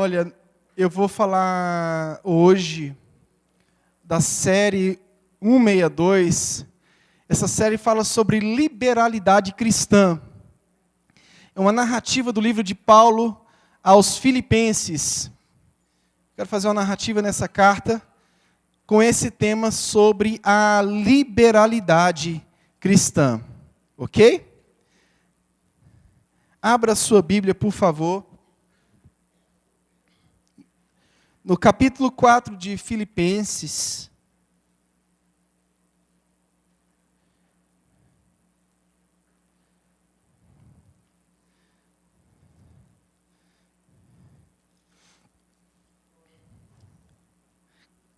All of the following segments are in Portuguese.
Olha, eu vou falar hoje da série 162. Essa série fala sobre liberalidade cristã. É uma narrativa do livro de Paulo aos Filipenses. Quero fazer uma narrativa nessa carta com esse tema sobre a liberalidade cristã. Ok? Abra sua Bíblia, por favor. No capítulo 4 de Filipenses,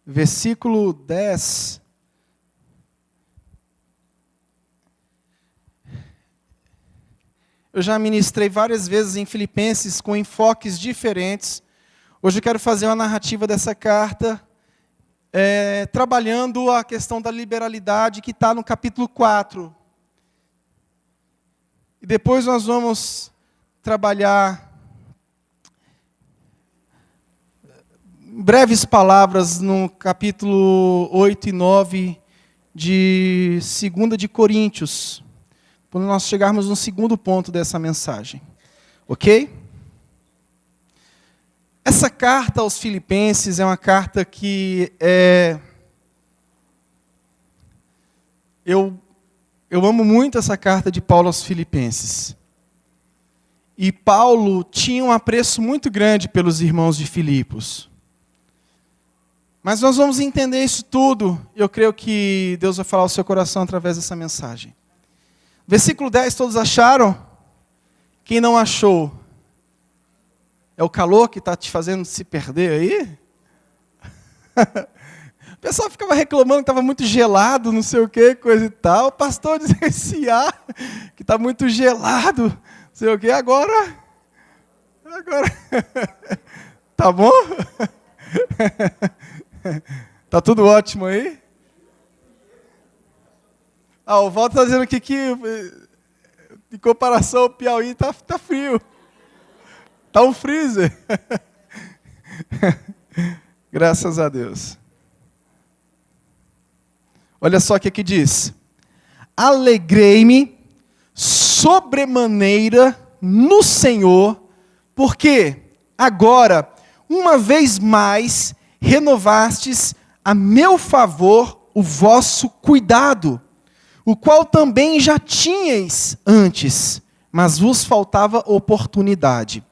versículo 10. Eu já ministrei várias vezes em Filipenses com enfoques diferentes. Hoje eu quero fazer uma narrativa dessa carta, trabalhando a questão da liberalidade que está no capítulo 4. E depois nós vamos trabalhar breves palavras no capítulo 8 e 9 de 2 de Coríntios, quando nós chegarmos no segundo ponto dessa mensagem. Ok? Essa carta aos Filipenses é uma carta que eu amo muito essa carta de Paulo aos Filipenses. E Paulo tinha um apreço muito grande pelos irmãos de Filipos. Mas nós vamos entender isso tudo. Eu creio que Deus vai falar ao seu coração através dessa mensagem. Versículo 10, todos acharam? Quem não achou? É o calor que está te fazendo se perder aí? O pessoal ficava reclamando que estava muito gelado, não sei o que, coisa e tal. O pastor dizia esse ar que está muito gelado, não sei o que. Agora, tá bom? Tá tudo ótimo aí? O Walter está dizendo aqui que, em comparação ao Piauí, está frio. Está um freezer. Graças a Deus. Olha só o que diz. Alegrei-me sobremaneira no Senhor, porque agora, uma vez mais, renovastes a meu favor o vosso cuidado, o qual também já tinhais antes, mas vos faltava oportunidade.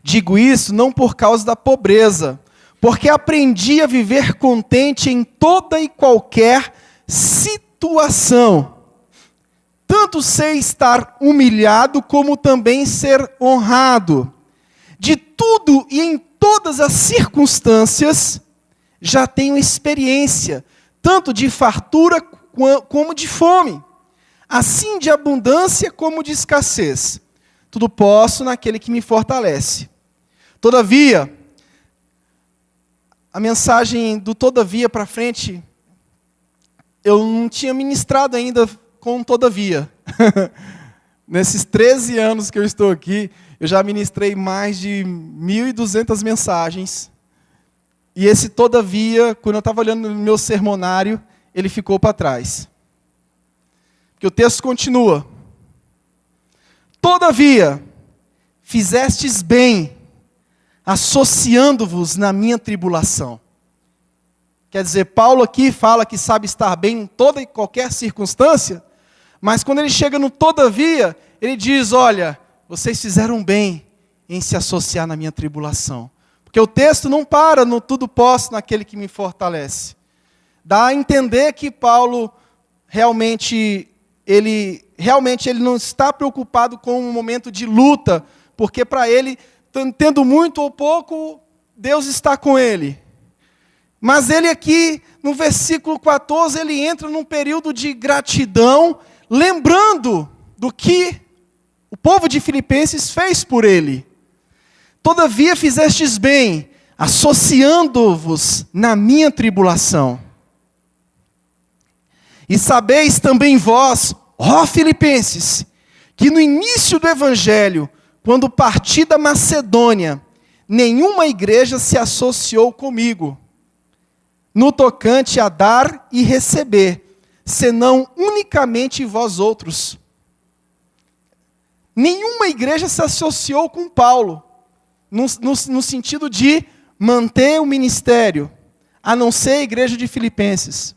Digo isso não por causa da pobreza, porque aprendi a viver contente em toda e qualquer situação. Tanto sei estar humilhado, como também ser honrado. De tudo e em todas as circunstâncias, já tenho experiência, tanto de fartura como de fome, assim de abundância como de escassez. Tudo posso naquele que me fortalece. Todavia, a mensagem do todavia para frente, eu não tinha ministrado ainda com todavia. Nesses 13 anos que eu estou aqui, eu já ministrei mais de 1.200 mensagens. E esse todavia, quando eu estava olhando no meu sermonário, ele ficou para trás. Porque o texto continua. Todavia, fizestes bem, associando-vos na minha tribulação. Quer dizer, Paulo aqui fala que sabe estar bem em toda e qualquer circunstância, mas quando ele chega no todavia, ele diz, olha, vocês fizeram bem em se associar na minha tribulação. Porque o texto não para no tudo posso naquele que me fortalece. Dá a entender que Paulo realmente ele não está preocupado com um momento de luta, porque para ele, tendo muito ou pouco, Deus está com ele. Mas ele aqui, no versículo 14, ele entra num período de gratidão, lembrando do que o povo de Filipenses fez por ele. Todavia fizestes bem, associando-vos na minha tribulação. E sabeis também vós, ó Filipenses, que no início do Evangelho, quando parti da Macedônia, nenhuma igreja se associou comigo no tocante a dar e receber, senão unicamente vós outros. Nenhuma igreja se associou com Paulo, no sentido de manter o ministério, a não ser a igreja de Filipenses.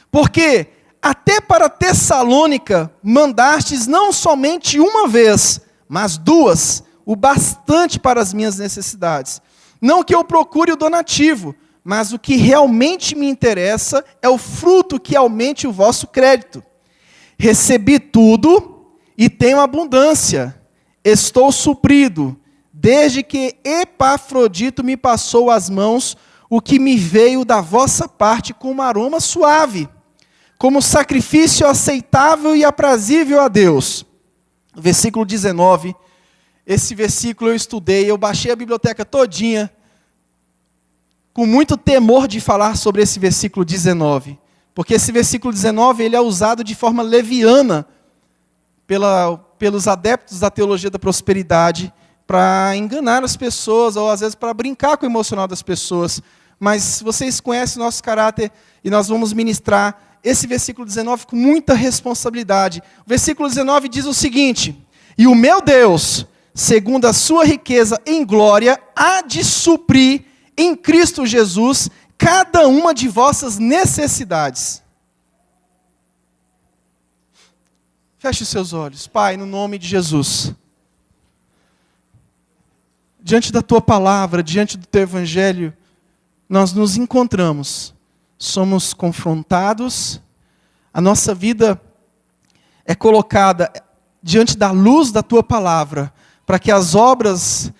Porque até para Tessalônica mandastes não somente uma vez, mas duas, o bastante para as minhas necessidades. Não que eu procure o donativo, mas o que realmente me interessa é o fruto que aumente o vosso crédito. Recebi tudo e tenho abundância. Estou suprido, desde que Epafrodito me passou às mãos o que me veio da vossa parte como aroma suave, como sacrifício aceitável e aprazível a Deus. Versículo 19, esse versículo eu estudei, eu baixei a biblioteca todinha, com muito temor de falar sobre esse versículo 19, porque esse versículo 19 ele é usado de forma leviana pelos adeptos da teologia da prosperidade, para enganar as pessoas, ou às vezes para brincar com o emocional das pessoas. Mas vocês conhecem o nosso caráter, e nós vamos ministrar esse versículo 19 com muita responsabilidade. O versículo 19 diz o seguinte: e o meu Deus, segundo a sua riqueza em glória, há de suprir em Cristo Jesus cada uma de vossas necessidades. Feche os seus olhos. Pai, no nome de Jesus, diante da tua palavra, diante do teu evangelho, nós nos encontramos, somos confrontados, a nossa vida é colocada diante da luz da tua palavra, para que as obras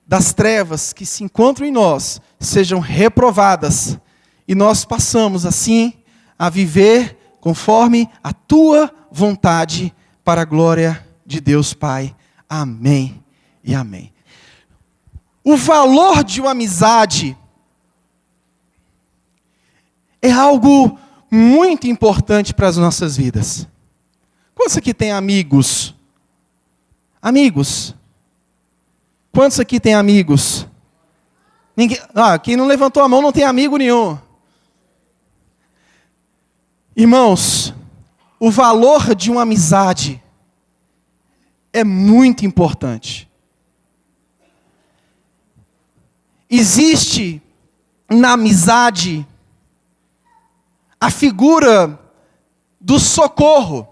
das trevas que se encontram em nós sejam reprovadas, e nós passamos assim a viver conforme a tua vontade, para a glória de Deus Pai. Amém e amém. O valor de uma amizade é algo muito importante para as nossas vidas. Quantos aqui tem amigos? Amigos? Quantos aqui tem amigos? Ninguém, quem não levantou a mão não tem amigo nenhum. Irmãos, o valor de uma amizade é muito importante. Existe na amizade a figura do socorro,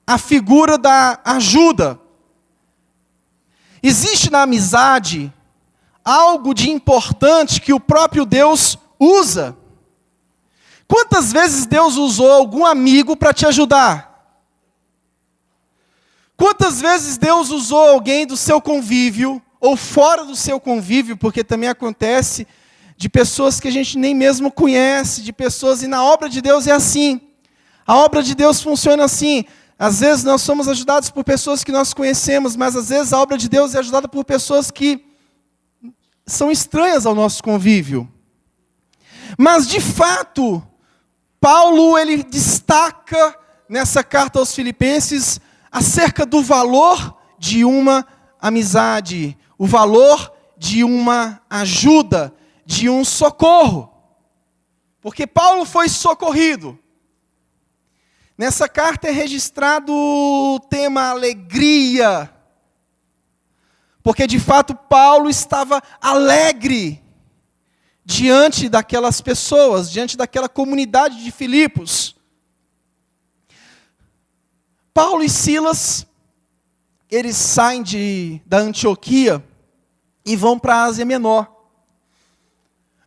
a figura da ajuda. Existe na amizade algo de importante que o próprio Deus usa. Quantas vezes Deus usou algum amigo para te ajudar? Quantas vezes Deus usou alguém do seu convívio, ou fora do seu convívio, porque também acontece de pessoas que a gente nem mesmo conhece, de pessoas, e na obra de Deus é assim. A obra de Deus funciona assim. Às vezes nós somos ajudados por pessoas que nós conhecemos, mas às vezes a obra de Deus é ajudada por pessoas que são estranhas ao nosso convívio. Mas de fato, Paulo ele destaca nessa carta aos Filipenses acerca do valor de uma amizade, o valor de uma ajuda, de um socorro. Porque Paulo foi socorrido. Nessa carta é registrado o tema alegria. Porque de fato Paulo estava alegre diante daquelas pessoas, diante daquela comunidade de Filipos. Paulo e Silas, eles saem da Antioquia e vão para a Ásia Menor.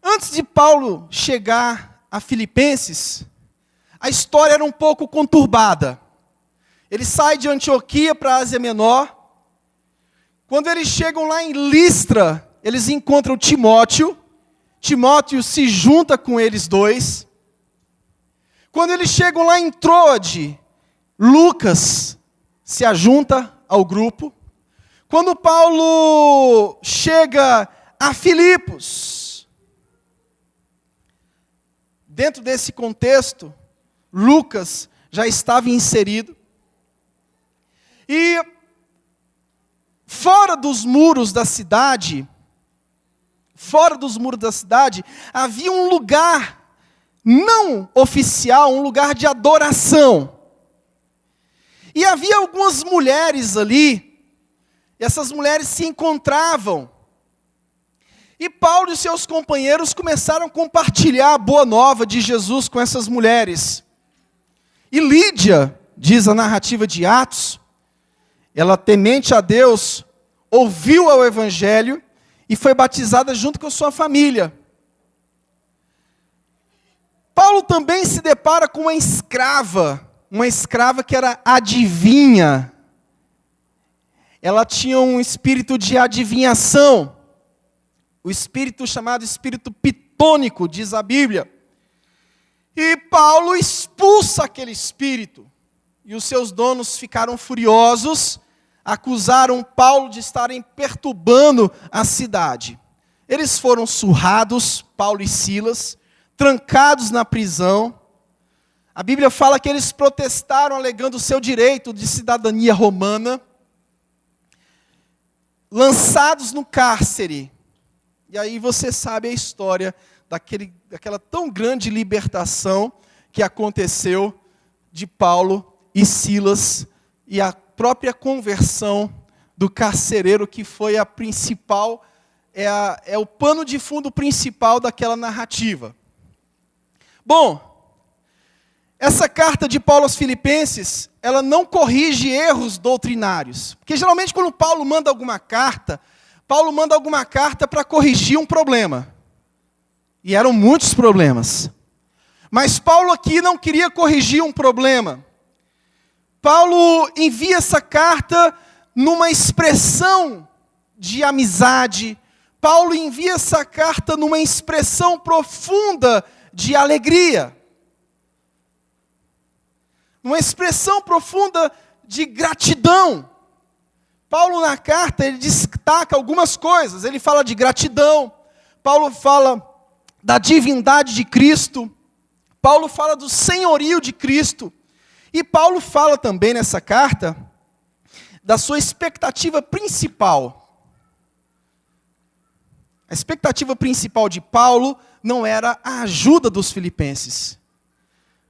Antes de Paulo chegar a Filipenses, a história era um pouco conturbada. Ele sai de Antioquia para a Ásia Menor. Quando eles chegam lá em Listra, eles encontram Timóteo. Timóteo se junta com eles dois. Quando eles chegam lá em Troade, Lucas se ajunta ao grupo. Quando Paulo chega a Filipos, dentro desse contexto, Lucas já estava inserido. E fora dos muros da cidade, havia um lugar não oficial, um lugar de adoração. E havia algumas mulheres ali, e essas mulheres se encontravam. E Paulo e seus companheiros começaram a compartilhar a boa nova de Jesus com essas mulheres. E Lídia, diz a narrativa de Atos, ela, temente a Deus, ouviu ao Evangelho e foi batizada junto com a sua família. Paulo também se depara com uma escrava que era adivinha. Ela tinha um espírito de adivinhação, o espírito chamado espírito pitônico, diz a Bíblia. E Paulo expulsa aquele espírito. E os seus donos ficaram furiosos, acusaram Paulo de estarem perturbando a cidade. Eles foram surrados, Paulo e Silas, trancados na prisão. A Bíblia fala que eles protestaram alegando o seu direito de cidadania romana, lançados no cárcere. E aí você sabe a história daquela tão grande libertação que aconteceu de Paulo e Silas, e a própria conversão do carcereiro, que foi a principal, é o pano de fundo principal daquela narrativa. Bom, essa carta de Paulo aos Filipenses, ela não corrige erros doutrinários. Porque geralmente quando Paulo manda alguma carta para corrigir um problema. E eram muitos problemas. Mas Paulo aqui não queria corrigir um problema. Paulo envia essa carta numa expressão de amizade. Paulo envia essa carta numa expressão profunda de alegria. Uma expressão profunda de gratidão. Paulo na carta, ele destaca algumas coisas. Ele fala de gratidão. Paulo fala da divindade de Cristo. Paulo fala do senhorio de Cristo. E Paulo fala também nessa carta da sua expectativa principal. A expectativa principal de Paulo não era a ajuda dos filipenses.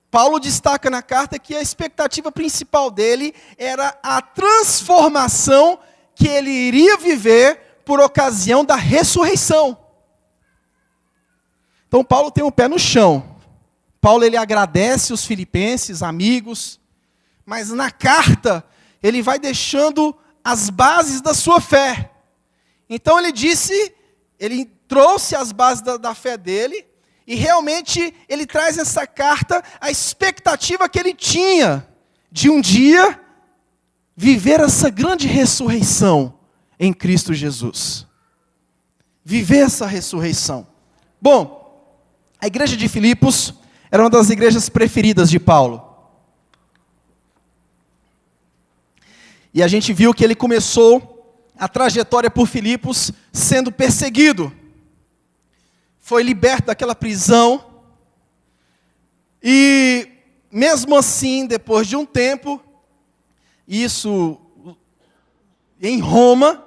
Paulo destaca na carta que a expectativa principal dele era a transformação que ele iria viver por ocasião da ressurreição. Então Paulo tem o pé no chão. Paulo, ele agradece os filipenses, amigos, mas na carta ele vai deixando as bases da sua fé. Então ele trouxe as bases da fé dele, e realmente ele traz nessa carta a expectativa que ele tinha de um dia viver essa grande ressurreição em Cristo Jesus. Viver essa ressurreição. Bom, a igreja de Filipos era uma das igrejas preferidas de Paulo. E a gente viu que ele começou a trajetória por Filipos sendo perseguido. Foi liberto daquela prisão. E mesmo assim, depois de um tempo, isso em Roma,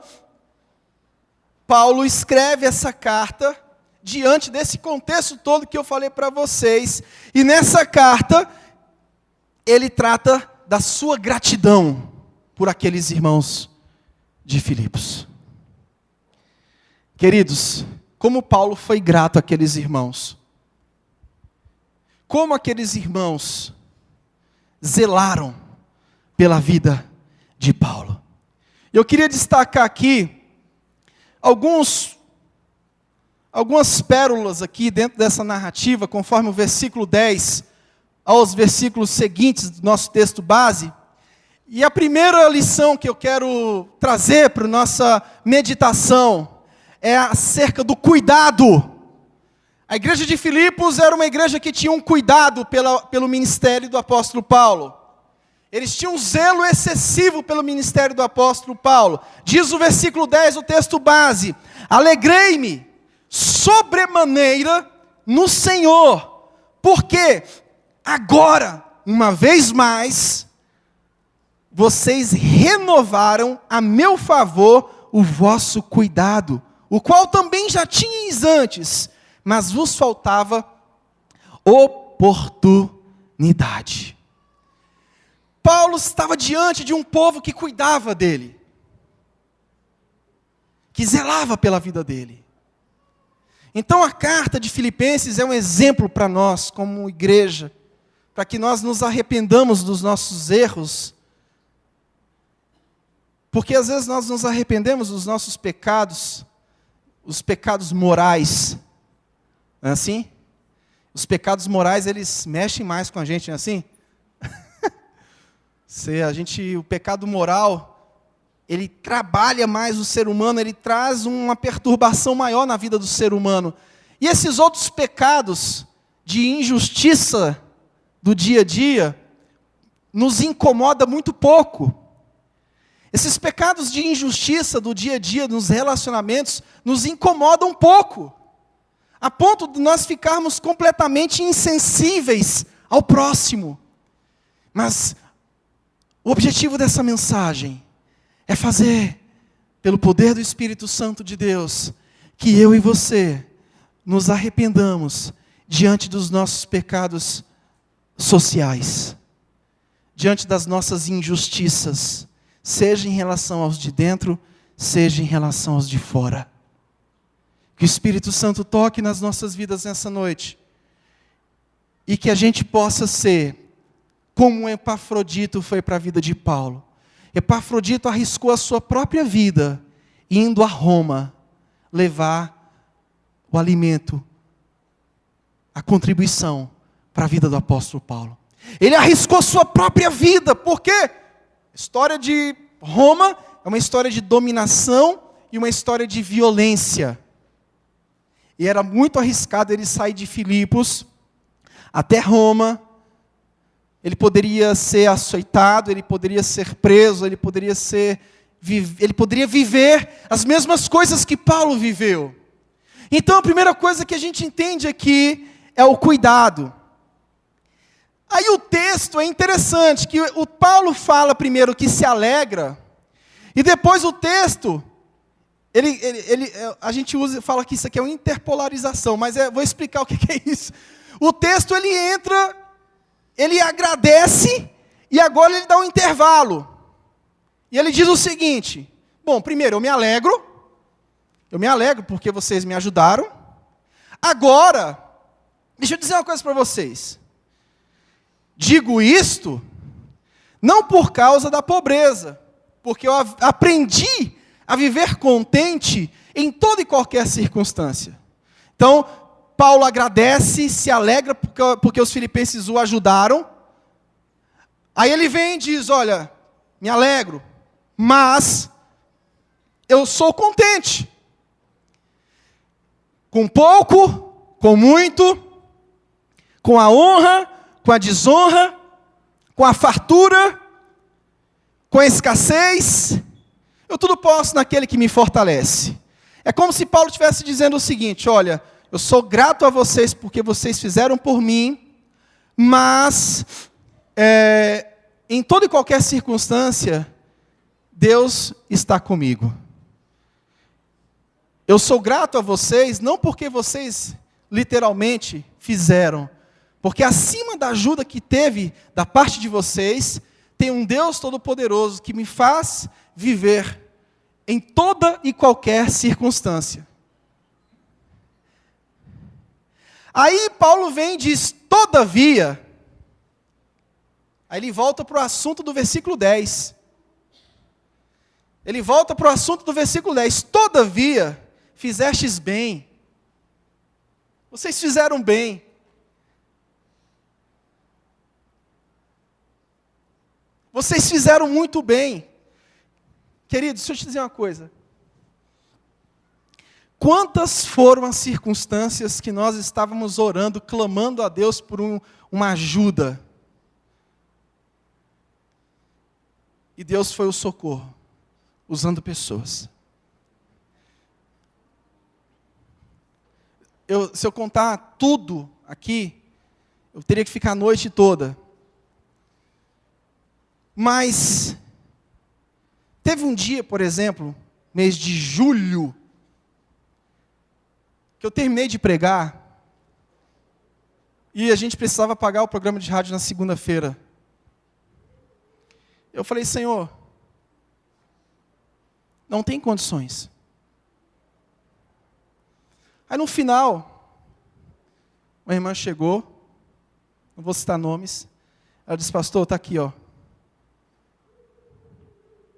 Paulo escreve essa carta diante desse contexto todo que eu falei para vocês. E nessa carta, ele trata da sua gratidão por aqueles irmãos de Filipos. Queridos, como Paulo foi grato àqueles irmãos. Como aqueles irmãos zelaram pela vida de Paulo. Eu queria destacar aqui algumas pérolas aqui dentro dessa narrativa, conforme o versículo 10 aos versículos seguintes do nosso texto base. E a primeira lição que eu quero trazer para a nossa meditação é acerca do cuidado. A igreja de Filipos era uma igreja que tinha um cuidado pelo ministério do apóstolo Paulo. Eles tinham um zelo excessivo pelo ministério do apóstolo Paulo. Diz o versículo 10, o texto base: alegrei-me sobremaneira no Senhor, porque agora, uma vez mais, vocês renovaram a meu favor o vosso cuidado, o qual também já tinhais antes, mas vos faltava oportunidade. Paulo estava diante de um povo que cuidava dele, que zelava pela vida dele. Então a carta de Filipenses é um exemplo para nós, como igreja, para que nós nos arrependamos dos nossos erros, porque às vezes nós nos arrependemos dos nossos pecados, os pecados morais, não é assim? Os pecados morais, eles mexem mais com a gente, não é assim? O pecado moral, ele trabalha mais o ser humano, ele traz uma perturbação maior na vida do ser humano. E esses outros pecados de injustiça do dia a dia, nos incomoda muito pouco. Esses pecados de injustiça do dia a dia, nos relacionamentos, nos incomodam um pouco, a ponto de nós ficarmos completamente insensíveis ao próximo. Mas o objetivo dessa mensagem é fazer, pelo poder do Espírito Santo de Deus, que eu e você nos arrependamos diante dos nossos pecados sociais, diante das nossas injustiças, seja em relação aos de dentro, seja em relação aos de fora. Que o Espírito Santo toque nas nossas vidas nessa noite, e que a gente possa ser como Epafrodito foi para a vida de Paulo. Epafrodito arriscou a sua própria vida, indo a Roma, levar o alimento, a contribuição para a vida do apóstolo Paulo. Ele arriscou sua própria vida, porque a história de Roma é uma história de dominação e uma história de violência. E era muito arriscado ele sair de Filipos até Roma. Ele poderia ser açoitado, ele poderia ser preso, ele poderia viver as mesmas coisas que Paulo viveu. Então a primeira coisa que a gente entende aqui é o cuidado. Aí o texto é interessante, que o Paulo fala primeiro que se alegra, e depois o texto, a gente fala que isso aqui é uma interpolarização, mas vou explicar o que é isso. O texto ele agradece, e agora ele dá um intervalo. E ele diz o seguinte: bom, primeiro, eu me alegro porque vocês me ajudaram. Agora, deixa eu dizer uma coisa para vocês. Digo isto, não por causa da pobreza, porque eu aprendi a viver contente em toda e qualquer circunstância. Então, Paulo agradece, se alegra porque os filipenses o ajudaram. Aí ele vem e diz: olha, me alegro, mas eu sou contente. Com pouco, com muito, com a honra, com a desonra, com a fartura, com a escassez, eu tudo posso naquele que me fortalece. É como se Paulo estivesse dizendo o seguinte: olha, eu sou grato a vocês porque vocês fizeram por mim, mas em toda e qualquer circunstância, Deus está comigo. Eu sou grato a vocês, não porque vocês literalmente fizeram, porque acima da ajuda que teve da parte de vocês, tem um Deus Todo-Poderoso que me faz viver em toda e qualquer circunstância. Aí Paulo vem e diz: todavia, aí ele volta para o assunto do versículo 10. Ele volta para o assunto do versículo 10. Todavia, fizestes bem. Vocês fizeram bem. Vocês fizeram muito bem. Queridos, deixa eu te dizer uma coisa. Quantas foram as circunstâncias que nós estávamos orando, clamando a Deus por uma ajuda? E Deus foi o socorro, usando pessoas. Se eu contar tudo aqui, eu teria que ficar a noite toda. Mas Teve um dia, por exemplo, mês de julho, que eu terminei de pregar, e a gente precisava pagar o programa de rádio na segunda-feira. Eu falei, Senhor, não tem condições. Aí no final, uma irmã chegou, não vou citar nomes, ela disse, pastor, está aqui, ó.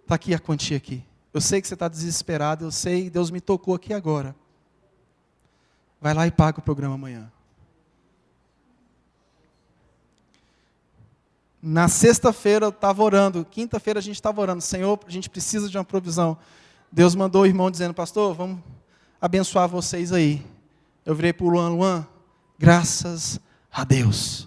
Está aqui a quantia aqui. Eu sei que você está desesperado, eu sei, Deus me tocou aqui agora. Vai lá e paga o programa amanhã. Na sexta-feira eu estava orando, quinta-feira a gente estava orando, Senhor, a gente precisa de uma provisão. Deus mandou o irmão dizendo, pastor, vamos abençoar vocês aí. Eu virei para o Luan, graças a Deus.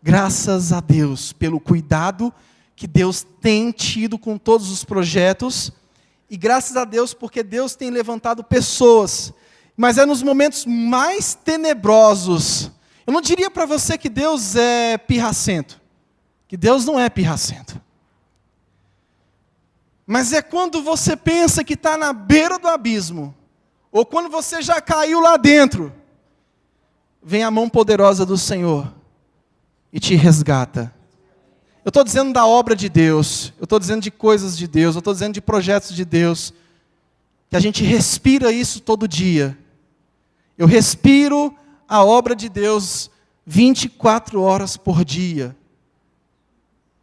Graças a Deus pelo cuidado que Deus tem tido com todos os projetos, e graças a Deus porque Deus tem levantado pessoas, mas é nos momentos mais tenebrosos. Eu não diria para você que Deus é pirracento, que Deus não é pirracento. Mas é quando você pensa que está na beira do abismo, ou quando você já caiu lá dentro, vem a mão poderosa do Senhor e te resgata. Eu estou dizendo da obra de Deus, eu estou dizendo de coisas de Deus, eu estou dizendo de projetos de Deus, que a gente respira isso todo dia. Eu respiro a obra de Deus 24 horas por dia.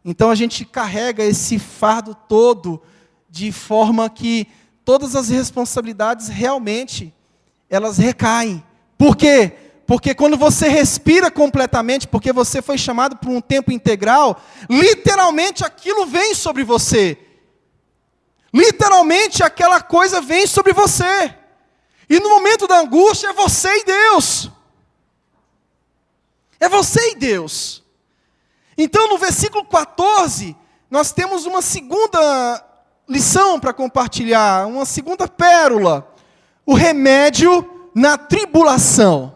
Então a gente carrega esse fardo todo de forma que todas as responsabilidades realmente elas recaem. Por quê? Porque quando você respira completamente, porque você foi chamado por um tempo integral, literalmente aquilo vem sobre você. Literalmente aquela coisa vem sobre você. E no momento da angústia é você e Deus. É você e Deus. Então no versículo 14, nós temos uma segunda lição para compartilhar, uma segunda pérola. O remédio na tribulação.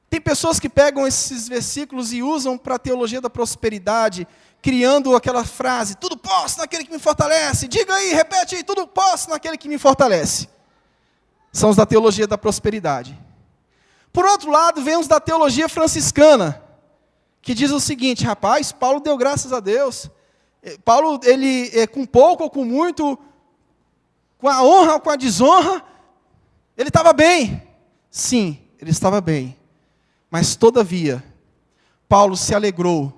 Tem pessoas que pegam esses versículos e usam para a teologia da prosperidade, criando aquela frase, tudo posso naquele que me fortalece. Diga aí, repete aí, tudo posso naquele que me fortalece. São os da teologia da prosperidade. Por outro lado, vem os da teologia franciscana, que diz o seguinte, rapaz, Paulo deu graças a Deus. Paulo, ele, com pouco ou com muito, com a honra ou com a desonra, ele estava bem. Sim, ele estava bem. Mas, todavia, Paulo se alegrou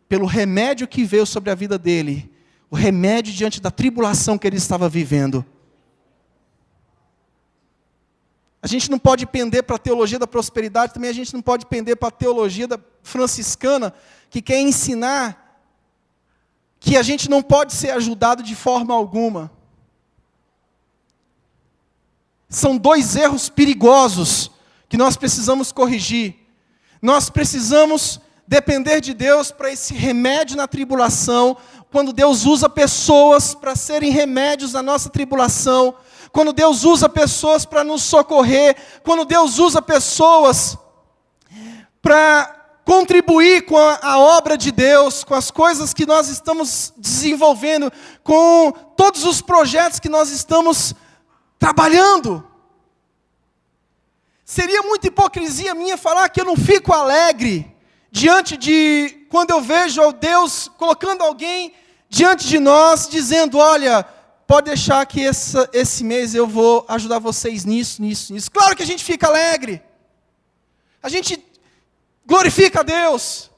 pelo remédio que veio sobre a vida dele, o remédio diante da tribulação que ele estava vivendo. A gente não pode pender para a teologia da prosperidade, também a gente não pode pender para a teologia da franciscana, que quer ensinar que a gente não pode ser ajudado de forma alguma. São dois erros perigosos que nós precisamos corrigir. Nós precisamos depender de Deus para esse remédio na tribulação, quando Deus usa pessoas para serem remédios na nossa tribulação, quando Deus usa pessoas para nos socorrer, quando Deus usa pessoas para contribuir com a obra de Deus, com as coisas que nós estamos desenvolvendo, com todos os projetos que nós estamos trabalhando. Seria muita hipocrisia minha falar que eu não fico alegre diante de, quando eu vejo Deus colocando alguém diante de nós, dizendo, olha, pode deixar que esse mês eu vou ajudar vocês nisso. Claro que a gente fica alegre. A gente glorifica a Deus.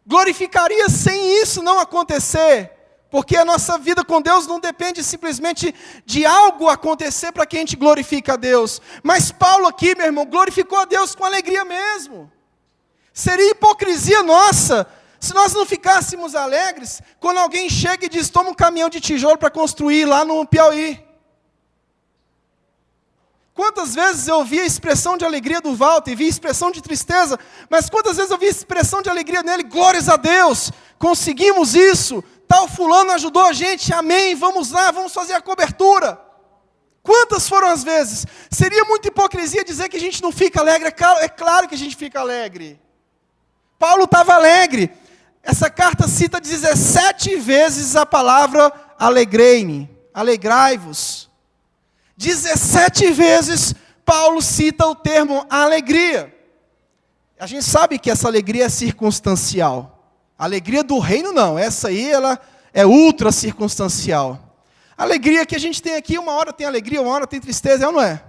Glorificaria sem isso não acontecer. Porque a nossa vida com Deus não depende simplesmente de algo acontecer para que a gente glorifique a Deus. Mas Paulo aqui, meu irmão, glorificou a Deus com alegria mesmo. Seria hipocrisia nossa se nós não ficássemos alegres quando alguém chega e diz, toma um caminhão de tijolo para construir lá no Piauí. Quantas vezes eu ouvi a expressão de alegria do Walter, e vi a expressão de tristeza, mas quantas vezes eu vi a expressão de alegria nele, glórias a Deus, conseguimos isso, tal fulano ajudou a gente, amém, vamos lá, vamos fazer a cobertura. Quantas foram as vezes? Seria muita hipocrisia dizer que a gente não fica alegre, é claro que a gente fica alegre. Paulo estava alegre. Essa carta cita 17 vezes a palavra alegrei-me, alegrai-vos. 17 vezes Paulo cita o termo alegria. A gente sabe que essa alegria é circunstancial. A alegria do reino não, essa aí ela é ultra circunstancial. A alegria que a gente tem aqui, uma hora tem alegria, uma hora tem tristeza, é ou não é?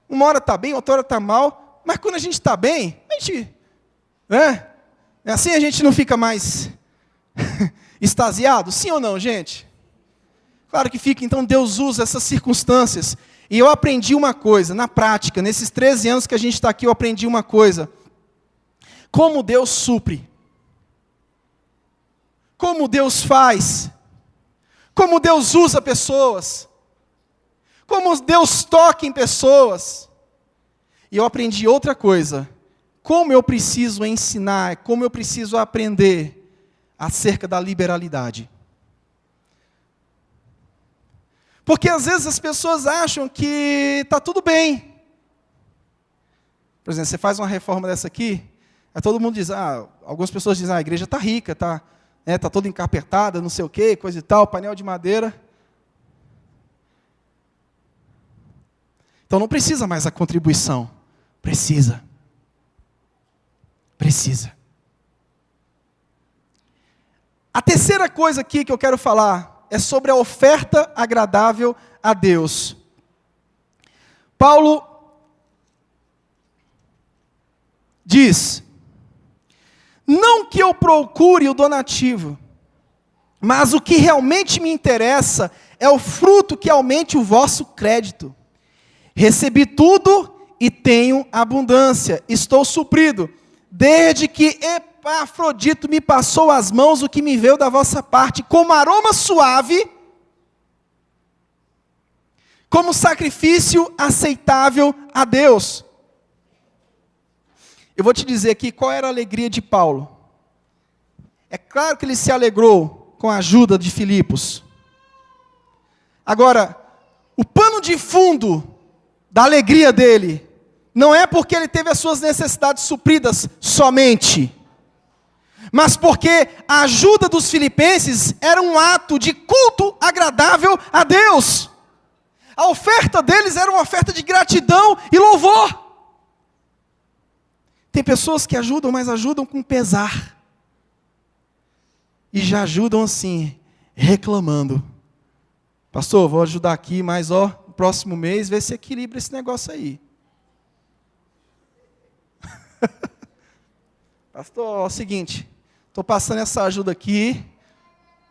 Uma hora está bem, outra hora está mal, mas quando a gente está bem, a gente, né? Assim a gente não fica mais extasiado, sim ou não, gente? Claro que fica, então Deus usa essas circunstâncias. E eu aprendi uma coisa, na prática, nesses 13 anos que a gente está aqui, eu aprendi uma coisa. Como Deus supre. Como Deus faz. Como Deus usa pessoas. Como Deus toca em pessoas. E eu aprendi outra coisa. Como eu preciso ensinar, como eu preciso aprender acerca da liberalidade. Porque às vezes as pessoas acham que está tudo bem. Por exemplo, você faz uma reforma dessa aqui, aí todo mundo diz, algumas pessoas dizem, a igreja está rica, está toda encarpetada, não sei o quê, coisa e tal, painel de madeira. Então não precisa mais a contribuição. Precisa. A terceira coisa aqui que eu quero falar é sobre a oferta agradável a Deus. Paulo diz, não que eu procure o donativo, mas o que realmente me interessa é o fruto que aumente o vosso crédito. Recebi tudo e tenho abundância, estou suprido, desde que Epafrodito me passou às mãos o que me veio da vossa parte, como aroma suave, como sacrifício aceitável a Deus. Eu vou te dizer aqui qual era a alegria de Paulo. É claro que ele se alegrou com a ajuda de Filipos. Agora, o pano de fundo da alegria dele não é porque ele teve as suas necessidades supridas somente, mas porque a ajuda dos filipenses era um ato de culto agradável a Deus. A oferta deles era uma oferta de gratidão e louvor. Tem pessoas que ajudam, mas ajudam com pesar. E já ajudam assim, reclamando. Pastor, vou ajudar aqui, mas no próximo mês, vê se equilibra esse negócio aí. Pastor, é o seguinte, estou passando essa ajuda aqui,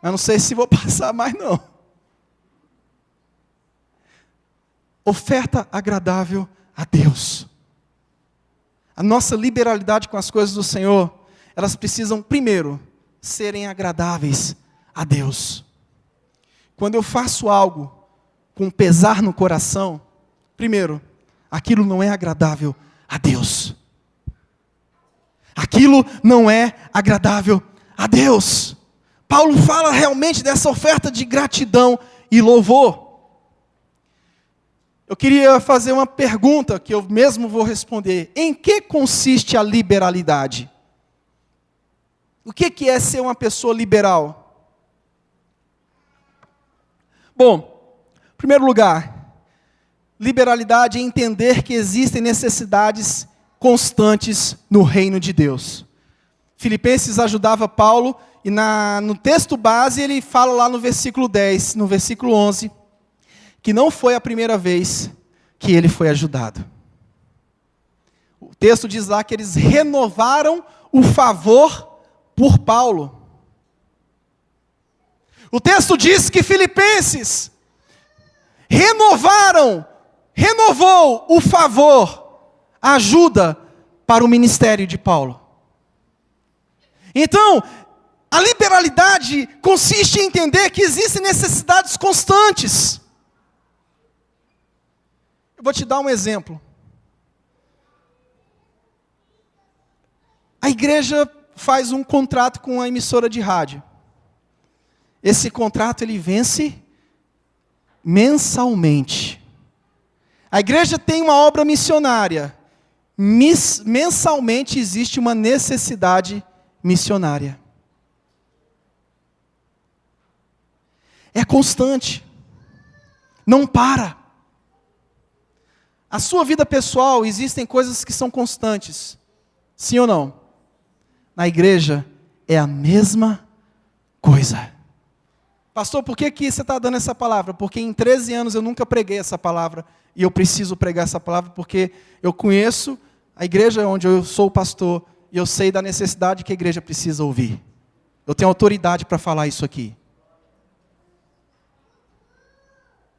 mas não sei se vou passar mais não. Oferta agradável a Deus. A nossa liberalidade com as coisas do Senhor, elas precisam, primeiro, serem agradáveis a Deus. Quando eu faço algo com pesar no coração, primeiro, aquilo não é agradável a Deus. Aquilo não é agradável a Deus. Paulo fala realmente dessa oferta de gratidão e louvor. Eu queria fazer uma pergunta que eu mesmo vou responder. Em que consiste a liberalidade? O que é ser uma pessoa liberal? Bom, em primeiro lugar, liberalidade é entender que existem necessidades constantes no reino de Deus. Filipenses ajudava Paulo, e no texto base ele fala lá no versículo 10, no versículo 11, que não foi a primeira vez que ele foi ajudado. O texto diz lá que eles renovaram o favor por Paulo. O texto diz que Filipenses renovou o favor, a ajuda para o ministério de Paulo. Então, a liberalidade consiste em entender que existem necessidades constantes. Eu vou te dar um exemplo. A igreja faz um contrato com a emissora de rádio. Esse contrato ele vence mensalmente. A igreja tem uma obra missionária. Mensalmente existe uma necessidade missionária. É constante. Não para. A sua vida pessoal, existem coisas que são constantes. Sim ou não? Na igreja, é a mesma coisa. Pastor, por que você está dando essa palavra? Porque em 13 anos eu nunca preguei essa palavra. E eu preciso pregar essa palavra porque eu conheço a igreja onde eu sou pastor. E eu sei da necessidade que a igreja precisa ouvir. Eu tenho autoridade para falar isso aqui.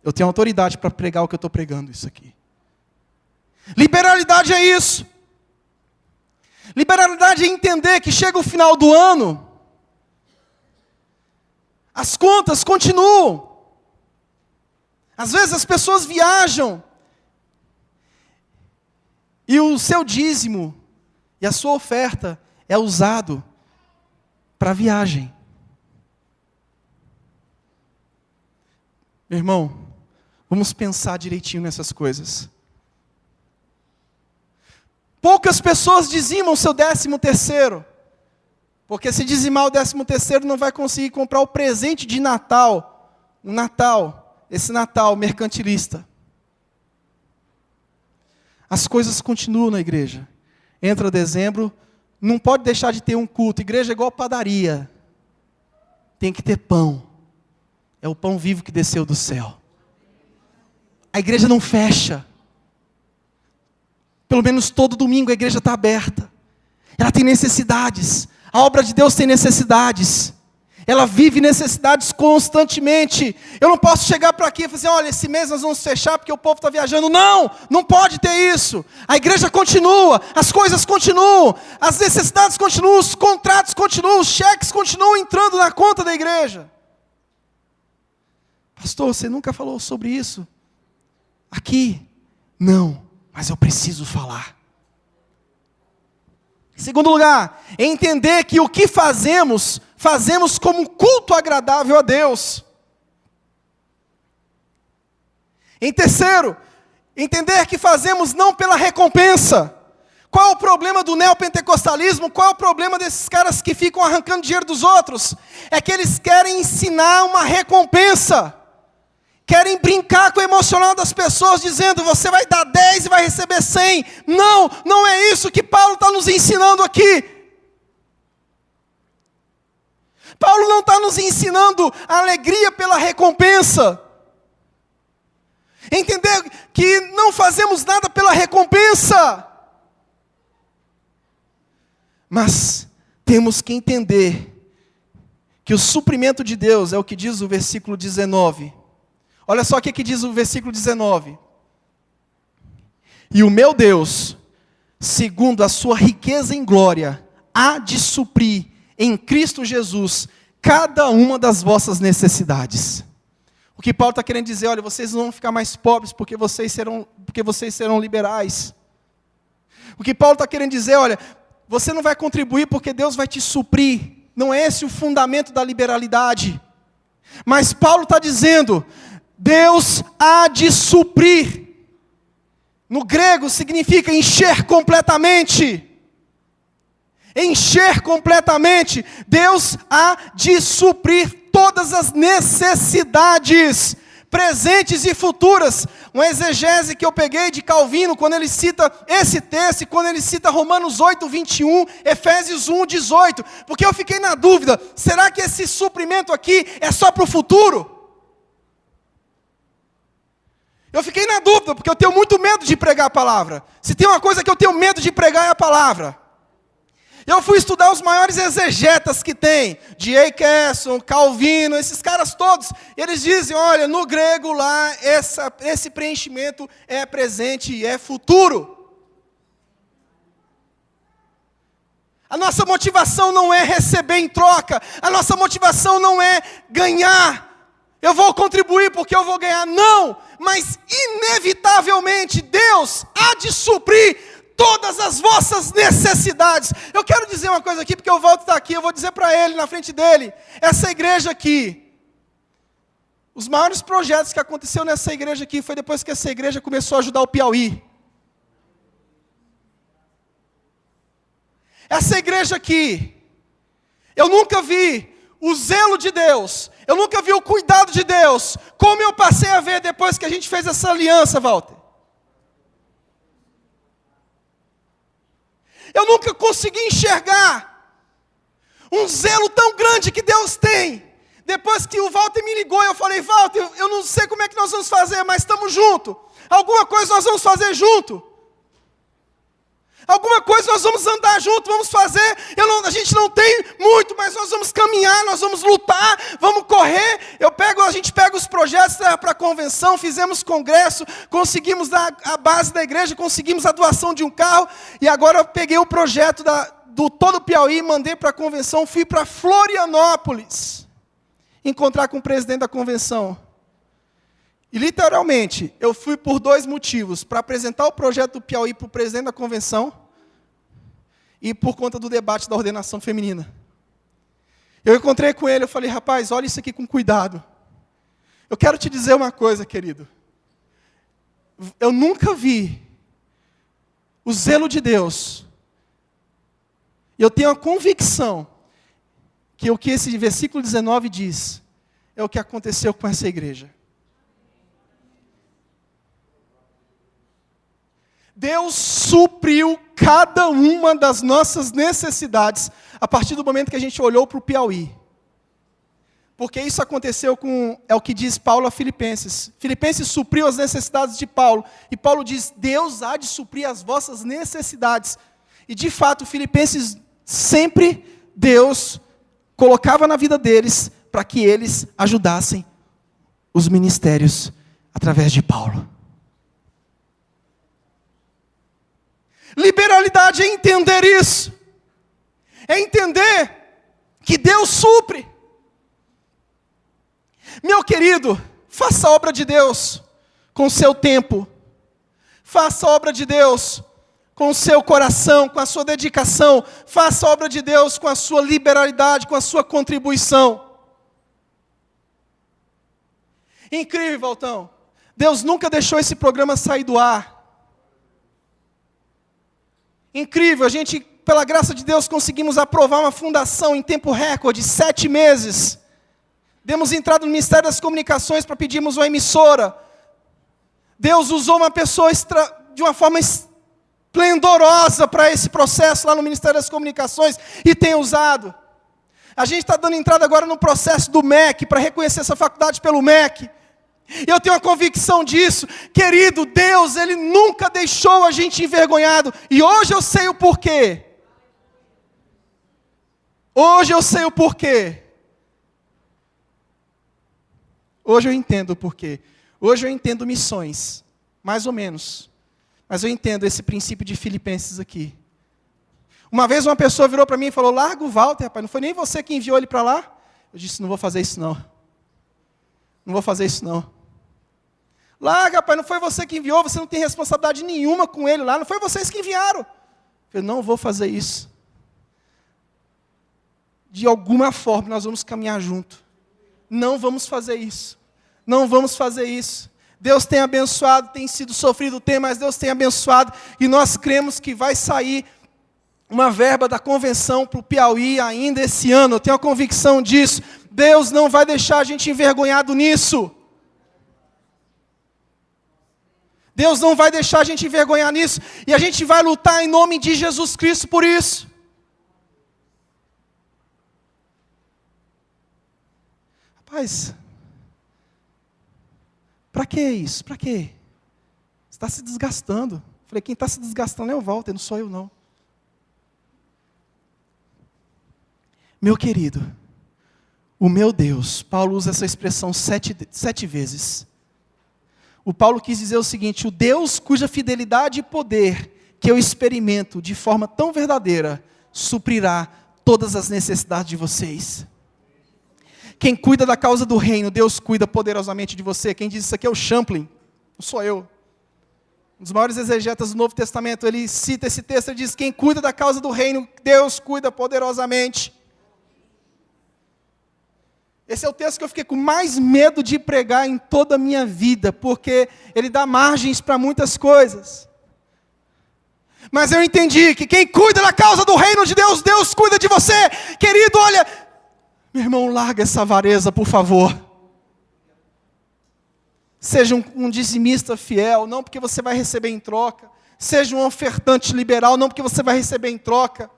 Eu tenho autoridade para pregar o que eu estou pregando isso aqui. Liberalidade é isso. Liberalidade é entender que chega o final do ano, as contas continuam. Às vezes as pessoas viajam e o seu dízimo e a sua oferta é usado para a viagem. Meu irmão, vamos pensar direitinho nessas coisas. Poucas pessoas dizimam o seu 13º, porque se dizimar o 13º não vai conseguir comprar o presente de Natal, esse Natal mercantilista. As coisas continuam na igreja. Entra dezembro, não pode deixar de ter um culto. Igreja é igual padaria. Tem que ter pão. É o pão vivo que desceu do céu. A igreja não fecha. Pelo menos todo domingo a igreja está aberta. Ela tem necessidades. A obra de Deus tem necessidades. Ela vive necessidades constantemente. Eu não posso chegar para aqui e falar assim, olha, esse mês nós vamos fechar porque o povo está viajando. Não, não pode ter isso. A igreja continua, as coisas continuam, as necessidades continuam, os contratos continuam, os cheques continuam entrando na conta da igreja. Pastor, você nunca falou sobre isso? Aqui? Não, mas eu preciso falar. Em segundo lugar, é entender que o que fazemos como um culto agradável a Deus. Em terceiro, entender que fazemos não pela recompensa. Qual é o problema do neopentecostalismo? Qual é o problema desses caras que ficam arrancando dinheiro dos outros? É que eles querem ensinar uma recompensa. Querem brincar com o emocional das pessoas, dizendo, você vai dar 10 e vai receber 100. Não, não é isso que Paulo está nos ensinando aqui. Paulo não está nos ensinando a alegria pela recompensa. Entender que não fazemos nada pela recompensa. Mas temos que entender que o suprimento de Deus é o que diz o versículo 19. Olha só o que diz o versículo 19. E o meu Deus, segundo a sua riqueza em glória, há de suprir em Cristo Jesus cada uma das vossas necessidades. O que Paulo está querendo dizer, olha, vocês não vão ficar mais pobres porque vocês serão liberais. O que Paulo está querendo dizer, olha, você não vai contribuir porque Deus vai te suprir. Não é esse o fundamento da liberalidade. Mas Paulo está dizendo, Deus há de suprir. No grego significa encher completamente. Encher completamente. Deus há de suprir todas as necessidades, presentes e futuras. Uma exegese que eu peguei de Calvino, quando ele cita esse texto, quando ele cita Romanos 8, 21, Efésios 1, 18. Porque eu fiquei na dúvida, será que esse suprimento aqui é só para o futuro? Eu fiquei na dúvida, porque eu tenho muito medo de pregar a palavra. Se tem uma coisa que eu tenho medo de pregar é a palavra. Eu fui estudar os maiores exegetas que tem, D.A. Carson, Calvino, esses caras todos. E eles dizem, olha, no grego lá, esse preenchimento é presente e é futuro. A nossa motivação não é receber em troca. A nossa motivação não é ganhar. Eu vou contribuir porque eu vou ganhar. Não, mas inevitavelmente Deus há de suprir todas as vossas necessidades. Eu quero dizer uma coisa aqui, porque eu volto a estar aqui, eu vou dizer para ele, na frente dele, essa igreja aqui, os maiores projetos que aconteceu nessa igreja aqui, foi depois que essa igreja começou a ajudar o Piauí. Essa igreja aqui, Eu nunca vi o zelo de Deus, eu nunca vi o cuidado de Deus, como eu passei a ver depois que a gente fez essa aliança, Walter. Eu nunca consegui enxergar um zelo tão grande que Deus tem. Depois que o Walter me ligou, eu falei, Walter, eu não sei como é que nós vamos fazer, mas estamos juntos. Alguma coisa nós vamos fazer junto. Alguma coisa nós vamos andar junto, vamos fazer. A gente não tem muito, mas nós vamos caminhar, nós vamos lutar, vamos correr. A gente pega os projetos para a convenção, fizemos congresso, conseguimos dar a base da igreja, conseguimos a doação de um carro. E agora eu peguei o projeto do todo o Piauí, mandei para a convenção, fui para Florianópolis encontrar com o presidente da convenção. E literalmente, eu fui por 2 motivos, para apresentar o projeto do Piauí para o presidente da convenção e por conta do debate da ordenação feminina. Eu encontrei com ele, eu falei, rapaz, olha isso aqui com cuidado. Eu quero te dizer uma coisa, querido. Eu nunca vi o zelo de Deus. E eu tenho a convicção que o que esse versículo 19 diz é o que aconteceu com essa igreja. Deus supriu cada uma das nossas necessidades a partir do momento que a gente olhou para o Piauí. Porque isso aconteceu é o que diz Paulo a Filipenses. Filipenses supriu as necessidades de Paulo. E Paulo diz, Deus há de suprir as vossas necessidades. E de fato, Filipenses sempre Deus colocava na vida deles para que eles ajudassem os ministérios através de Paulo. Liberalidade é entender isso. É entender que Deus supre. Meu querido, faça a obra de Deus com o seu tempo. Faça a obra de Deus com o seu coração, com a sua dedicação. Faça a obra de Deus com a sua liberalidade, com a sua contribuição. Incrível, Valtão. Deus nunca deixou esse programa sair do ar. Incrível, a gente, pela graça de Deus, conseguimos aprovar uma fundação em tempo recorde, 7 meses. Demos entrada no Ministério das Comunicações para pedirmos uma emissora. Deus usou uma pessoa de uma forma esplendorosa para esse processo lá no Ministério das Comunicações e tem usado. A gente está dando entrada agora no processo do MEC, para reconhecer essa faculdade pelo MEC. Eu tenho a convicção disso. Querido, Deus, Ele nunca deixou a gente envergonhado. E hoje eu sei o porquê. Hoje eu sei o porquê. Hoje eu entendo o porquê. Hoje eu entendo missões, mais ou menos. Mas eu entendo esse princípio de Filipenses aqui. Uma vez uma pessoa virou para mim e falou, larga o Walter, rapaz, não foi nem você que enviou ele para lá? Eu disse, não vou fazer isso não. Não vou fazer isso não. Larga, rapaz, não foi você que enviou, você não tem responsabilidade nenhuma com ele lá, não foi vocês que enviaram. Eu não vou fazer isso. De alguma forma nós vamos caminhar junto. Não vamos fazer isso. Não vamos fazer isso. Deus tem abençoado, tem sido sofrido, mas Deus tem abençoado. E nós cremos que vai sair uma verba da convenção para o Piauí ainda esse ano. Eu tenho a convicção disso. Deus não vai deixar a gente envergonhado nisso. Deus não vai deixar a gente envergonhar nisso. E a gente vai lutar em nome de Jesus Cristo por isso. Rapaz, para que isso? Para quê? Você está se desgastando. Falei, quem está se desgastando é o Walter, não sou eu não. Meu querido, o meu Deus, Paulo usa essa expressão 7 vezes. O Paulo quis dizer o seguinte, o Deus cuja fidelidade e poder que eu experimento de forma tão verdadeira, suprirá todas as necessidades de vocês. Quem cuida da causa do reino, Deus cuida poderosamente de você. Quem diz isso aqui é o Champlin, não sou eu. Um dos maiores exegetas do Novo Testamento, ele cita esse texto, ele diz, quem cuida da causa do reino, Deus cuida poderosamente. Esse é o texto que eu fiquei com mais medo de pregar em toda a minha vida, porque ele dá margens para muitas coisas. Mas eu entendi que quem cuida da causa do reino de Deus, Deus cuida de você. Querido, olha, meu irmão, larga essa avareza, por favor. Seja um dizimista fiel, não porque você vai receber em troca. Seja um ofertante liberal, não porque você vai receber em troca.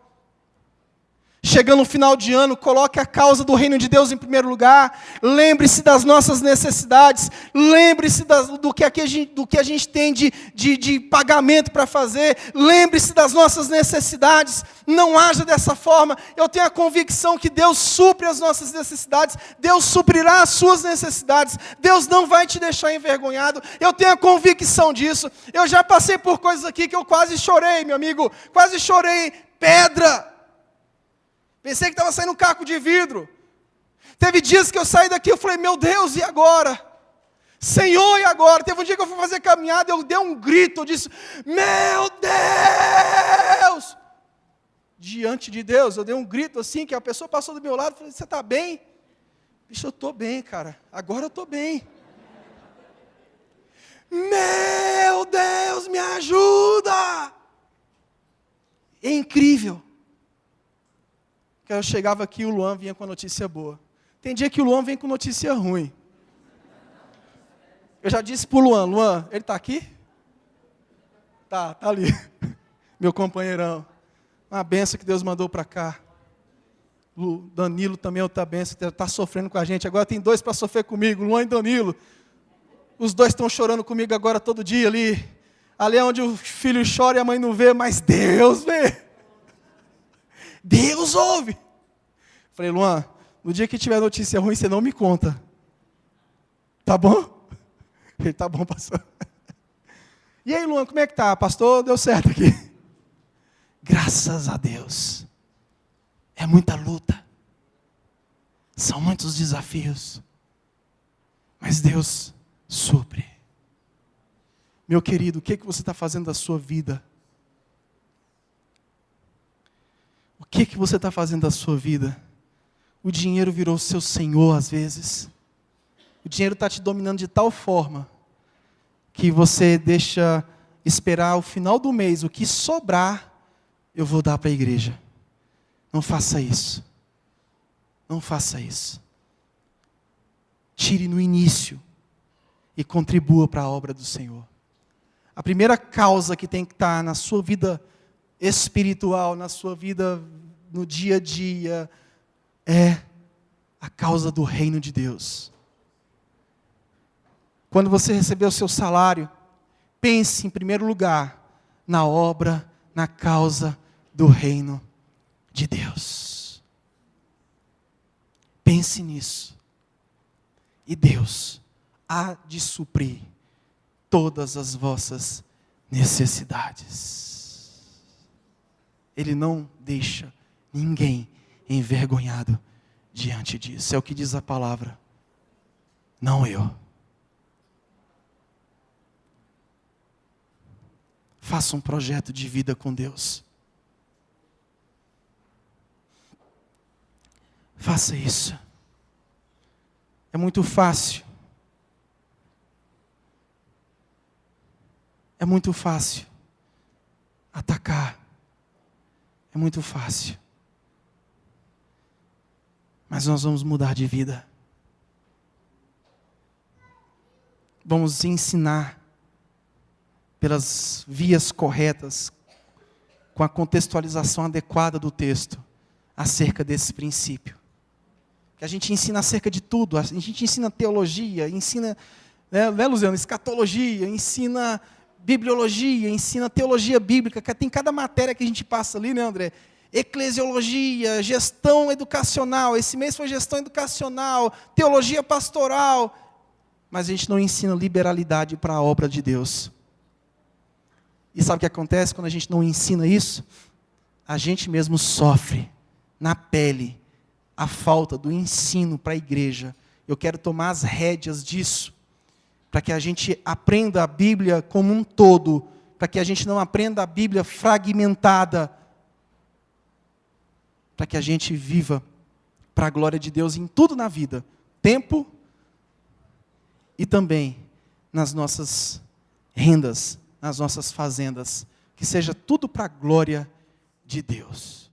Chegando no final de ano, coloque a causa do reino de Deus em primeiro lugar. Lembre-se das nossas necessidades. Lembre-se do que a gente tem de pagamento para fazer. Lembre-se das nossas necessidades. Não haja dessa forma. Eu tenho a convicção que Deus supre as nossas necessidades. Deus suprirá as suas necessidades. Deus não vai te deixar envergonhado. Eu tenho a convicção disso. Eu já passei por coisas aqui que eu quase chorei, meu amigo. Quase chorei. Pedra. Pensei que estava saindo um caco de vidro. Teve dias que eu saí daqui, eu falei, meu Deus, e agora? Senhor, e agora? Teve um dia que eu fui fazer caminhada, eu dei um grito, eu disse, meu Deus! Diante de Deus, eu dei um grito assim, que a pessoa passou do meu lado, eu falei, você está bem? Bicho, eu estou bem, cara, agora eu estou bem. Meu Deus, me ajuda! É incrível. Que eu chegava aqui e o Luan vinha com a notícia boa. Tem dia que o Luan vem com notícia ruim. Eu já disse para o Luan, ele está aqui? Tá ali. Meu companheirão. Uma benção que Deus mandou para cá. O Danilo também é outra benção, que está sofrendo com a gente. Agora tem 2 para sofrer comigo, Luan e Danilo. Os 2 estão chorando comigo agora todo dia ali. Ali é onde o filho chora e a mãe não vê, mas Deus vê. Deus ouve. Falei, Luan, no dia que tiver notícia ruim, você não me conta. Tá bom? Ele, tá bom, pastor. E aí, Luan, como é que tá? Pastor, deu certo aqui. Graças a Deus. É muita luta. São muitos desafios. Mas Deus supre. Meu querido, o que você está fazendo da sua vida? O que você está fazendo da sua vida? O dinheiro virou seu senhor às vezes. O dinheiro está te dominando de tal forma que você deixa esperar o final do mês, o que sobrar, eu vou dar para a igreja. Não faça isso. Não faça isso. Tire no início e contribua para a obra do Senhor. A primeira causa que tem que estar na sua vida espiritual, na sua vida no dia a dia, é a causa do reino de Deus. Quando você receber o seu salário, pense em primeiro lugar na obra, na causa do reino de Deus. Pense nisso. E Deus há de suprir todas as vossas necessidades. Ele não deixa ninguém envergonhado diante disso. É o que diz a palavra. Não eu. Faça um projeto de vida com Deus. Faça isso. É muito fácil. É muito fácil atacar. É muito fácil. Mas nós vamos mudar de vida. Vamos ensinar pelas vias corretas, com a contextualização adequada do texto, acerca desse princípio. Que a gente ensina acerca de tudo. A gente ensina teologia, ensina, né, Luciano, escatologia, ensina bibliologia, ensina teologia bíblica, que tem cada matéria que a gente passa ali, né, André? Eclesiologia, gestão educacional, esse mês foi gestão educacional, teologia pastoral, mas a gente não ensina liberalidade para a obra de Deus. E sabe o que acontece quando a gente não ensina isso? A gente mesmo sofre na pele a falta do ensino para a igreja. Eu quero tomar as rédeas disso, para que a gente aprenda a Bíblia como um todo, para que a gente não aprenda a Bíblia fragmentada, para que a gente viva para a glória de Deus em tudo na vida, tempo e também nas nossas rendas, nas nossas fazendas, que seja tudo para a glória de Deus.